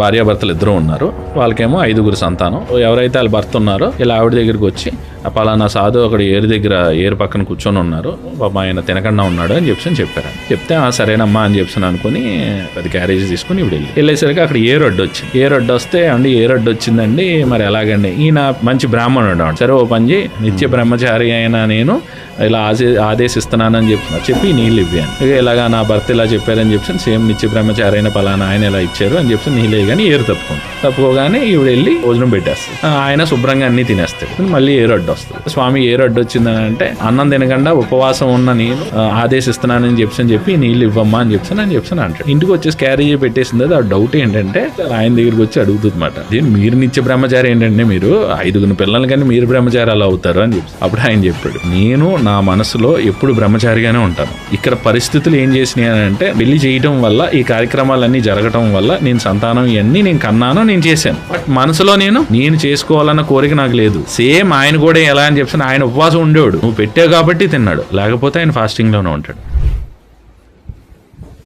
భార్యాభర్తలు ఇద్దరు ఉన్నారు. వాళ్ళకేమో 5 సంతానం. ఎవరైతే వాళ్ళ భర్త ఉన్నారో ఇలా ఆవిడ దగ్గరికి వచ్చి పలానా సాధు అక్కడ ఏరు పక్కన కూర్చొని ఉన్నారు, పాపం ఆయన తినకుండా ఉన్నాడు అని చెప్పారు. చెప్తే సరేనమ్మా అని అనుకుని 10 క్యారేజీ తీసుకుని ఇప్పుడు వెళ్ళేసరికి అక్కడ ఏరు అడ్డు వస్తే అండి ఏరు అడ్డు వచ్చిందండి, మరి ఎలాగండి, ఈయన మంచి బ్రాహ్మణుడు. సరే ఓ పని చేయి, నిత్య బ్రహ్మచారి అయినా నేను ఇలా ఆదేశిస్తున్నానని చెప్పి నీళ్ళు ఇవ్వాను. ఇలాగా నా భర్త ఇలా చెప్పారని సేమ్ నిత్య బ్రహ్మచారి అయిన పలానా ఆయన ఇలా ఇచ్చారు అని నీళ్ళు వేయగానే ఏరు తప్పుకోగానే ఈవిడ వెళ్ళి భోజనం పెట్టేస్తుంది. ఆయన శుభ్రంగా అన్ని తినేస్తాడు. మళ్ళీ ఏరు అడ్డు వస్తుంది. స్వామి ఏరు అడ్డు వచ్చిందని అంటే అన్నం తినకుండా ఉపవాసం ఉన్న నేను ఆదేశిస్తున్నానని చెప్పి నీళ్ళు ఇవ్వమ్మా అని అంటాడు. ఇంటికి వచ్చేసి క్యారేజీ పెట్టేసింది. ఆ డౌట్ ఏంటంటే ఆయన దగ్గరికి వచ్చి అడుగుతుంది అనమాట, మీరు నిత్య బ్రహ్మచారి ఏంటంటే మీరు 5 పిల్లలు కానీ మీరు బ్రహ్మచారి అలా అవుతారు అని అప్పుడు ఆయన చెప్పాడు, నేను నా మనసులో ఎప్పుడు బ్రహ్మచారిగానే ఉంటాను. ఇక్కడ పరిస్థితులు ఏం చేసినాయి అంటే పెళ్లి చేయటం వల్ల ఈ కార్యక్రమాలన్నీ జరగటం వల్ల నేను సంతానం ఇవన్నీ నేను కన్నాను, నేను చేశాను. బట్ మనసులో నేను చేసుకోవాలన్న కోరిక నాకు లేదు. సేమ్ ఆయన కూడా ఎలా అని ఆయన ఉపవాసం ఉండేవాడు, నువ్వు పెట్టావు కాబట్టి తిన్నాడు, లేకపోతే ఆయన ఫాస్టింగ్ లోనే ఉంటాడు.